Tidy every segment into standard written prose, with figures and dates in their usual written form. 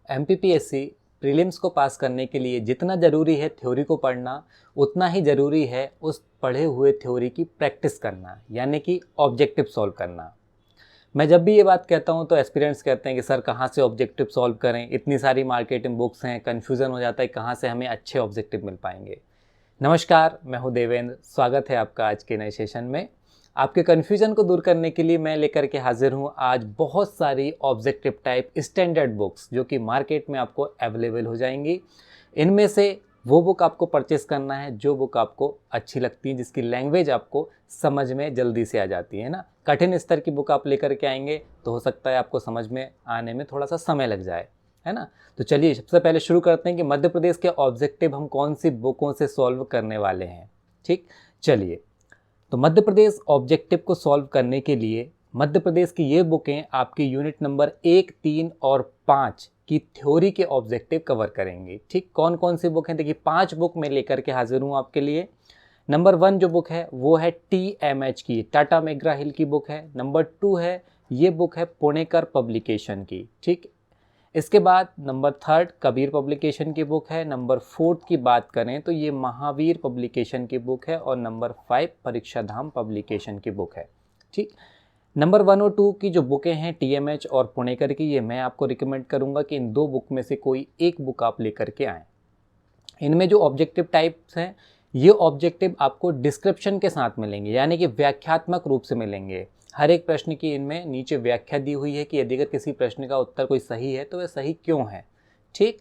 MPPSC prelims को पास करने के लिए जितना ज़रूरी है थ्योरी को पढ़ना, उतना ही ज़रूरी है उस पढ़े हुए थ्योरी की प्रैक्टिस करना, यानी कि ऑब्जेक्टिव सॉल्व करना। मैं जब भी ये बात कहता हूँ तो एस्पिरेंट्स कहते हैं कि सर कहाँ से ऑब्जेक्टिव सॉल्व करें, इतनी सारी मार्केटिंग बुक्स हैं, कन्फ्यूज़न हो जाता है कहाँ से हमें अच्छे ऑब्जेक्टिव मिल पाएंगे। नमस्कार, मैं हूँ देवेंद्र, स्वागत है आपका आज के नए सेशन में। आपके कन्फ्यूज़न को दूर करने के लिए मैं लेकर के हाजिर हूँ आज बहुत सारी ऑब्जेक्टिव टाइप स्टैंडर्ड बुक्स जो कि मार्केट में आपको अवेलेबल हो जाएंगी। इनमें से वो बुक आपको परचेस करना है जो बुक आपको अच्छी लगती है, जिसकी लैंग्वेज आपको समझ में जल्दी से आ जाती है ना। कठिन स्तर की बुक आप लेकर के आएंगे तो हो सकता है आपको समझ में आने में थोड़ा सा समय लग जाए, है ना। तो चलिए सबसे पहले शुरू करते हैं कि मध्य प्रदेश के ऑब्जेक्टिव हम कौन सी बुकों से सॉल्व करने वाले हैं। ठीक, चलिए। तो मध्य प्रदेश ऑब्जेक्टिव को सॉल्व करने के लिए मध्य प्रदेश की ये बुकें आपकी यूनिट नंबर 1, 3 और 5 की थ्योरी के ऑब्जेक्टिव कवर करेंगी। ठीक, कौन कौन सी बुक हैं, देखिए 5 बुक मैं लेकर के हाजिर हूँ आपके लिए। नंबर 1 जो बुक है वो है TMH की, टाटा मैकग्रा हिल की बुक है। नंबर 2 है, ये बुक है पुणेकर पब्लिकेशन की। ठीक, इसके बाद नंबर 3 कबीर पब्लिकेशन की बुक है। नंबर 4 की बात करें तो ये महावीर पब्लिकेशन की बुक है। और नंबर 5 परीक्षा धाम पब्लिकेशन की बुक है। ठीक, नंबर 1 और 2 की जो बुकें हैं TMH और पुणेकर की, ये मैं आपको रिकमेंड करूंगा कि इन दो बुक में से कोई एक बुक आप लेकर के आएँ। इनमें जो ऑब्जेक्टिव टाइप्स हैं, ये ऑब्जेक्टिव आपको डिस्क्रिप्शन के साथ मिलेंगे, यानी कि व्याख्यात्मक रूप से मिलेंगे। हर एक प्रश्न की इनमें नीचे व्याख्या दी हुई है कि यदि अगर किसी प्रश्न का उत्तर कोई सही है तो वह सही क्यों है। ठीक,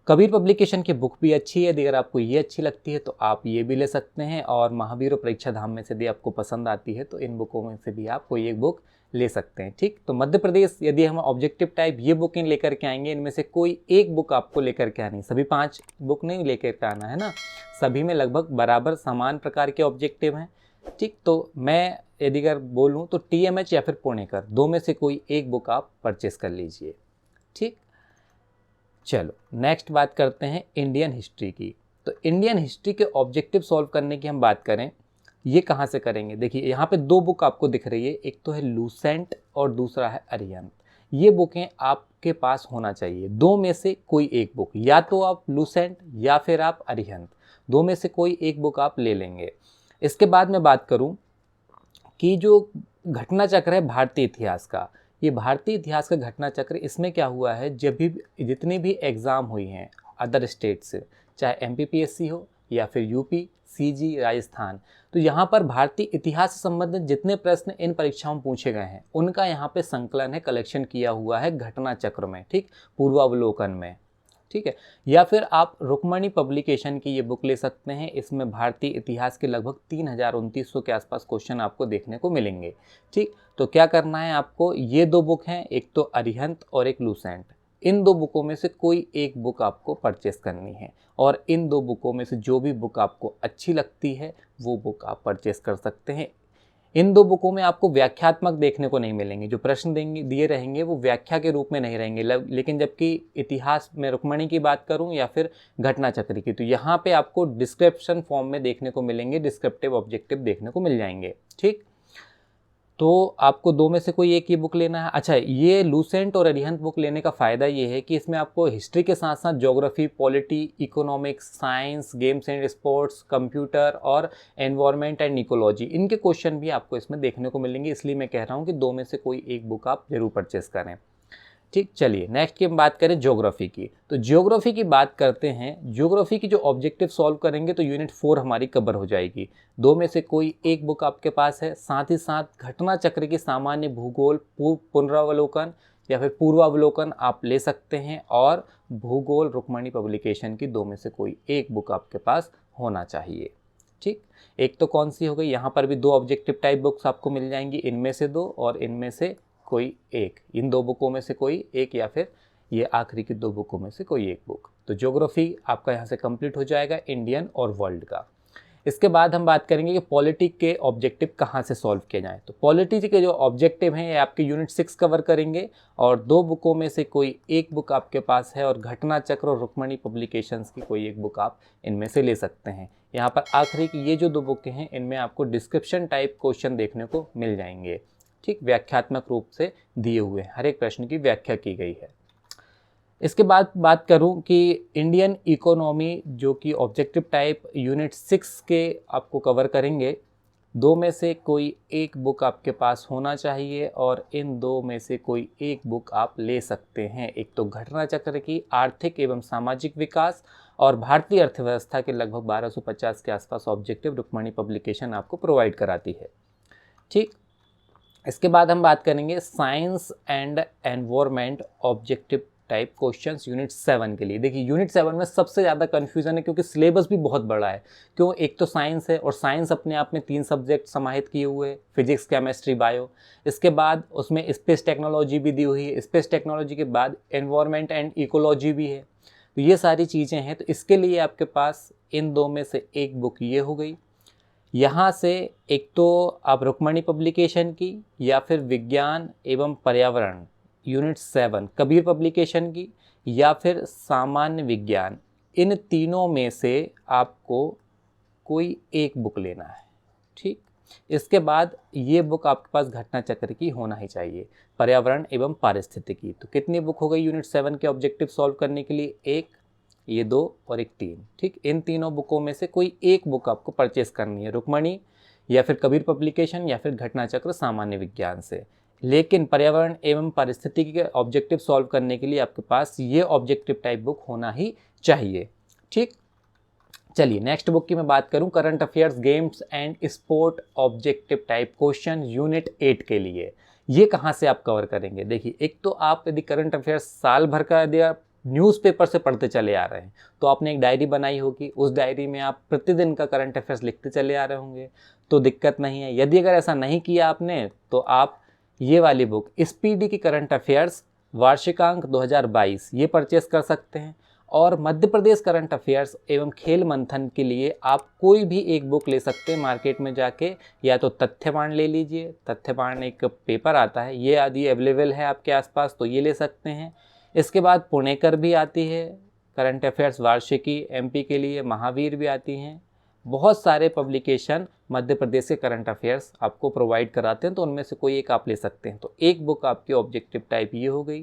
कबीर पब्लिकेशन की बुक भी अच्छी है, यदि अगर आपको ये अच्छी लगती है तो आप ये भी ले सकते हैं। और महावीर और परीक्षा धाम में से भी आपको पसंद आती है तो इन बुकों में से भी आप कोई एक बुक ले सकते हैं। ठीक, तो मध्य प्रदेश यदि हम ऑब्जेक्टिव टाइप ये बुकें लेकर के आएंगे, इनमें से कोई एक बुक आपको लेकर के आनी, सभी 5 बुक नहीं लेकर के आना है ना, सभी में लगभग बराबर समान प्रकार के ऑब्जेक्टिव हैं। ठीक, तो मैं यदि अगर बोलूँ तो TMH या फिर पुणेकर, दो में से कोई एक बुक आप परचेस कर लीजिए। ठीक, चलो नेक्स्ट बात करते हैं इंडियन हिस्ट्री की। तो इंडियन हिस्ट्री के ऑब्जेक्टिव सॉल्व करने की हम बात करें, ये कहाँ से करेंगे। देखिए यहाँ पे दो बुक आपको दिख रही है, एक तो है लूसेंट और दूसरा है अरिहंत। ये बुकें आपके पास होना चाहिए, दो में से कोई एक बुक, या तो आप लूसेंट या फिर आप अरिहंत, दो में से कोई एक बुक आप ले लेंगे। इसके बाद मैं बात करूँ कि जो घटना चक्र है भारतीय इतिहास का, ये भारतीय इतिहास का घटना चक्र, इसमें क्या हुआ है, जब भी जितनी भी एग्ज़ाम हुई हैं अदर स्टेट से, चाहे MPPSC हो या फिर UP, CG, राजस्थान, तो यहाँ पर भारतीय इतिहास से संबंधित जितने प्रश्न इन परीक्षाओं में पूछे गए हैं उनका यहाँ पे संकलन है, कलेक्शन किया हुआ है घटना चक्र में। ठीक, पूर्वावलोकन में। ठीक है, या फिर आप रुक्मणी पब्लिकेशन की ये बुक ले सकते हैं। इसमें भारतीय इतिहास के लगभग 3900 के आसपास क्वेश्चन आपको देखने को मिलेंगे। ठीक, तो क्या करना है आपको, ये दो बुक हैं, एक तो अरिहंत और एक लूसेंट, इन दो बुकों में से कोई एक बुक आपको परचेस करनी है। और इन दो बुकों में से जो भी बुक आपको अच्छी लगती है वो बुक आप परचेस कर सकते हैं। इन दो बुकों में आपको व्याख्यात्मक देखने को नहीं मिलेंगे, जो प्रश्न देंगे दिए रहेंगे वो व्याख्या के रूप में नहीं रहेंगे। लेकिन जबकि इतिहास में रुक्मणी की बात करूं या फिर घटना चक्र की, तो यहाँ पे आपको डिस्क्रिप्शन फॉर्म में देखने को मिलेंगे, डिस्क्रिप्टिव ऑब्जेक्टिव देखने को मिल जाएंगे। ठीक, तो आपको दो में से कोई एक ये बुक लेना है। अच्छा, ये लूसेंट और अरिहंत बुक लेने का फ़ायदा ये है कि इसमें आपको हिस्ट्री के साथ साथ geography, polity, economics, science, games and sports, computer और एनवायरनमेंट एंड इकोलॉजी, इनके क्वेश्चन भी आपको इसमें देखने को मिलेंगे। इसलिए मैं कह रहा हूँ कि दो में से कोई एक बुक आप जरूर परचेस करें। ठीक, चलिए नेक्स्ट की हम बात करें ज्योग्राफी की। तो ज्योग्राफी की बात करते हैं, ज्योग्राफी की जो ऑब्जेक्टिव सॉल्व करेंगे तो यूनिट 4 हमारी कवर हो जाएगी। दो में से कोई एक बुक आपके पास है, साथ ही साथ घटना चक्र की सामान्य भूगोल, पुनरावलोकन या फिर पूर्वावलोकन आप ले सकते हैं। और भूगोल रुक्मणी पब्लिकेशन की दो में से कोई एक बुक आपके पास होना चाहिए। ठीक, एक तो कौन सी हो गई, यहाँ पर भी दो ऑब्जेक्टिव टाइप बुक्स आपको मिल जाएंगी, इनमें से दो और इनमें से कोई एक, इन दो बुकों में से कोई एक या फिर ये आखिरी की दो बुकों में से कोई एक बुक। तो ज्योग्राफी आपका यहाँ से कंप्लीट हो जाएगा, इंडियन और वर्ल्ड का। इसके बाद हम बात करेंगे कि पॉलिटी के ऑब्जेक्टिव कहाँ से सॉल्व किए जाएँ। तो पॉलिटी के जो ऑब्जेक्टिव हैं ये आपके यूनिट 6 कवर करेंगे और दो बुकों में से कोई एक बुक आपके पास है, और घटना चक्र और रुक्मणी पब्लिकेशंस की कोई एक बुक आप इनमें से ले सकते हैं। यहाँ पर आखिरी की ये जो दो बुकें हैं इनमें आपको डिस्क्रिप्शन टाइप क्वेश्चन देखने को मिल जाएंगे। ठीक, व्याख्यात्मक रूप से दिए हुए हैं, हर एक प्रश्न की व्याख्या की गई है। इसके बाद बात करूं कि इंडियन इकोनॉमी, जो कि ऑब्जेक्टिव टाइप यूनिट 6 के आपको कवर करेंगे। दो में से कोई एक बुक आपके पास होना चाहिए और इन दो में से कोई एक बुक आप ले सकते हैं। एक तो घटना चक्र की आर्थिक एवं सामाजिक विकास और भारतीय अर्थव्यवस्था के लगभग 1250 के आसपास ऑब्जेक्टिव रुक्मणी पब्लिकेशन आपको प्रोवाइड कराती है। ठीक, इसके बाद हम बात करेंगे science and environment objective type questions unit 7 के लिए। देखिए यूनिट 7 में सबसे ज़्यादा कन्फ्यूज़न है क्योंकि सिलेबस भी बहुत बड़ा है। क्यों? एक तो साइंस है और साइंस अपने आप में 3 सब्जेक्ट समाहित किए हुए हैं, फिजिक्स, केमिस्ट्री, बायो। इसके बाद उसमें स्पेस टेक्नोलॉजी भी दी हुई है। स्पेस टेक्नोलॉजी के बाद एनवायरनमेंट एंड इकोलॉजी भी है। तो ये सारी चीज़ें हैं। तो इसके लिए आपके पास इन दो में से एक बुक ये हो गई। यहाँ से एक तो आप रुक्मणी पब्लिकेशन की या फिर विज्ञान एवं पर्यावरण यूनिट 7 कबीर पब्लिकेशन की या फिर सामान्य विज्ञान, इन तीनों में से आपको कोई एक बुक लेना है। ठीक, इसके बाद ये बुक आपके पास घटना चक्र की होना ही चाहिए, पर्यावरण एवं पारिस्थितिकी। तो कितनी बुक हो गई यूनिट 7 के ऑब्जेक्टिव सॉल्व करने के लिए? एक, ये 2 और एक 3। ठीक, इन तीनों बुकों में से कोई एक बुक आपको परचेस करनी है, रुक्मणी या फिर कबीर पब्लिकेशन या फिर घटना चक्र सामान्य विज्ञान से। लेकिन पर्यावरण एवं पारिस्थितिकी के ऑब्जेक्टिव सॉल्व करने के लिए आपके पास ये ऑब्जेक्टिव टाइप बुक होना ही चाहिए। ठीक, चलिए नेक्स्ट बुक की मैं बात करूं, current affairs games and sport objective type question unit 8 के लिए। ये कहाँ से आप कवर करेंगे? देखिए, एक तो आप यदि करंट अफेयर्स साल भर का यदि आप न्यूज़पेपर से पढ़ते चले आ रहे हैं तो आपने एक डायरी बनाई होगी, उस डायरी में आप प्रतिदिन का करंट अफेयर्स लिखते चले आ रहे होंगे, तो दिक्कत नहीं है। यदि अगर ऐसा नहीं किया आपने तो आप ये वाली बुक स्पीडी की करंट अफेयर्स वार्षिकांक 2022 ये परचेस कर सकते हैं। और मध्य प्रदेश करंट अफेयर्स एवं खेल मंथन के लिए आप कोई भी एक बुक ले सकते हैं मार्केट में जाके, या तो तथ्यवान ले लीजिए, तथ्यवान एक पेपर आता है, ये आदि अवेलेबल है आपके आसपास तो ये ले सकते हैं। इसके बाद पुणेकर भी आती है करंट अफेयर्स वार्षिकी एमपी के लिए, महावीर भी आती हैं। बहुत सारे पब्लिकेशन मध्य प्रदेश के करंट अफेयर्स आपको प्रोवाइड कराते हैं, तो उनमें से कोई एक आप ले सकते हैं। तो एक बुक आपकी ऑब्जेक्टिव टाइप ये हो गई।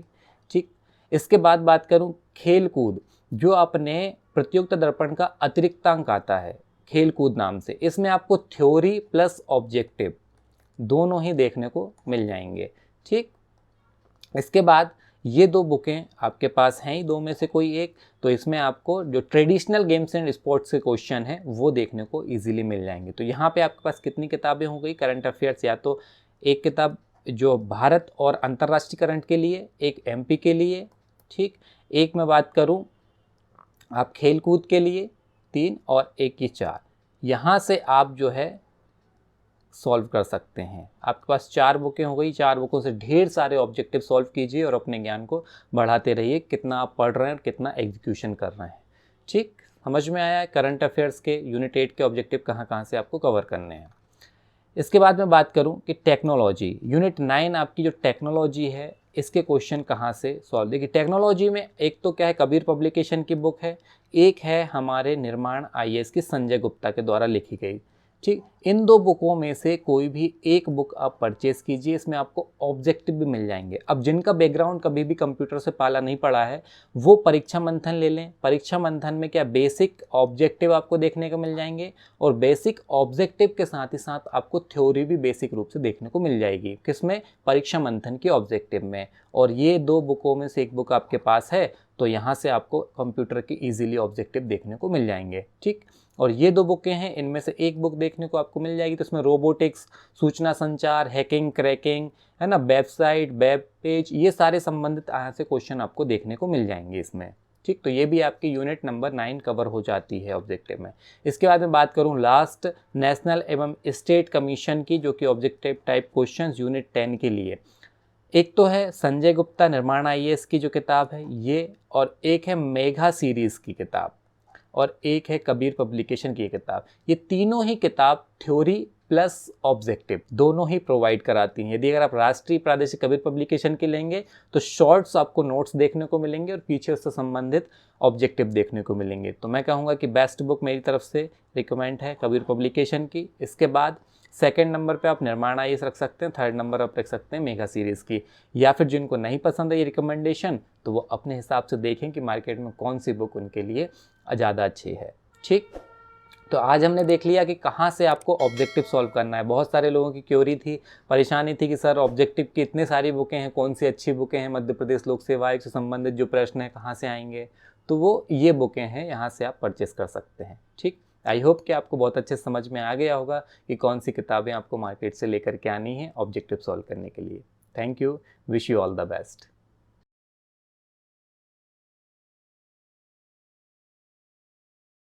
ठीक, इसके बाद बात करूं खेल कूद, जो अपने प्रतियोगिता दर्पण का अतिरिक्तांक आता है खेल कूद नाम से, इसमें आपको थ्योरी प्लस ऑब्जेक्टिव दोनों ही देखने को मिल जाएंगे। ठीक, इसके बाद ये दो बुकें आपके पास हैं ही, दो में से कोई एक, तो इसमें आपको जो ट्रेडिशनल गेम्स एंड स्पोर्ट्स के क्वेश्चन हैं वो देखने को इजीली मिल जाएंगे। तो यहाँ पे आपके पास कितनी किताबें हो गई करंट अफेयर्स? या तो एक किताब जो भारत और अंतर्राष्ट्रीय करंट के लिए, एक एमपी के लिए, ठीक, एक मैं बात करूँ आप खेल कूद के लिए 3 और एक की 4। यहाँ से आप जो है सॉल्व कर सकते हैं। आपके पास 4 बुकें हो गई, 4 बुकों से ढेर सारे ऑब्जेक्टिव सॉल्व कीजिए और अपने ज्ञान को बढ़ाते रहिए, कितना आप पढ़ रहे हैं और कितना एग्जीक्यूशन कर रहे हैं। ठीक, समझ में आया है करंट अफेयर्स के यूनिट 8 के ऑब्जेक्टिव कहाँ कहाँ से आपको कवर करने हैं। इसके बाद मैं बात करूं कि टेक्नोलॉजी यूनिट 9 आपकी जो टेक्नोलॉजी है इसके क्वेश्चन कहाँ से सॉल्व। देखिए टेक्नोलॉजी में एक तो क्या है, कबीर पब्लिकेशन की बुक है, एक है हमारे निर्माण आईएएस की संजय गुप्ता के द्वारा लिखी गई। ठीक, इन दो बुकों में से कोई भी एक बुक आप परचेस कीजिए, इसमें आपको ऑब्जेक्टिव भी मिल जाएंगे। अब जिनका बैकग्राउंड कभी भी कंप्यूटर से पाला नहीं पड़ा है वो परीक्षा मंथन ले लें। परीक्षा मंथन में क्या बेसिक ऑब्जेक्टिव आपको देखने को मिल जाएंगे और बेसिक ऑब्जेक्टिव के साथ ही साथ आपको थ्योरी भी बेसिक रूप से देखने को मिल जाएगी। किसमें? परीक्षा मंथन के ऑब्जेक्टिव में। और ये दो बुकों में से एक बुक आपके पास है तो यहाँ से आपको कंप्यूटर के इजीली ऑब्जेक्टिव देखने को मिल जाएंगे। ठीक, और ये दो बुकें हैं, इनमें से एक बुक देखने को आपको मिल जाएगी। तो इसमें रोबोटिक्स, सूचना संचार, हैकिंग, क्रैकिंग, है ना, वेबसाइट, वेब पेज, ये सारे संबंधित यहाँ से क्वेश्चन आपको देखने को मिल जाएंगे इसमें। ठीक, तो ये भी आपकी यूनिट नंबर 9 कवर हो जाती है ऑब्जेक्टिव में। इसके बाद मैं बात करूँ लास्ट नेशनल एवं स्टेट कमीशन की, जो कि ऑब्जेक्टिव टाइप क्वेश्चन यूनिट 10 के लिए। एक तो है संजय गुप्ता निर्माण आईएएस की जो किताब है ये, और एक है मेघा सीरीज़ की किताब, और एक है कबीर पब्लिकेशन की किताब। ये तीनों ही किताब थ्योरी प्लस ऑब्जेक्टिव दोनों ही प्रोवाइड कराती हैं। यदि अगर आप राष्ट्रीय प्रादेशिक कबीर पब्लिकेशन की लेंगे तो शॉर्ट्स आपको नोट्स देखने को मिलेंगे और पीछे उससे संबंधित ऑब्जेक्टिव देखने को मिलेंगे। तो मैं कहूँगा कि बेस्ट बुक मेरी तरफ से रिकमेंड है कबीर पब्लिकेशन की। इसके बाद सेकंड नंबर पे आप निर्माण आईएएस रख सकते हैं, थर्ड नंबर आप रख सकते हैं मेगा सीरीज़ की। या फिर जिनको नहीं पसंद है ये रिकमेंडेशन, तो वो अपने हिसाब से देखें कि मार्केट में कौन सी बुक उनके लिए ज़्यादा अच्छी है। ठीक, तो आज हमने देख लिया कि कहाँ से आपको ऑब्जेक्टिव सॉल्व करना है। बहुत सारे लोगों की क्योरी थी, परेशानी थी कि सर ऑब्जेक्टिव की इतनी सारी बुकें हैं, कौन सी अच्छी बुकें हैं, मध्य प्रदेश लोक सेवा आयोग से संबंधित जो प्रश्न हैं कहाँ से आएंगे। तो वो ये बुकें हैं, यहाँ से आप परचेस कर सकते हैं। ठीक, आई होप कि आपको बहुत अच्छे समझ में आ गया होगा कि कौन सी किताबें आपको मार्केट से लेकर के आनी है ऑब्जेक्टिव सॉल्व करने के लिए। Thank you, wish you all the best.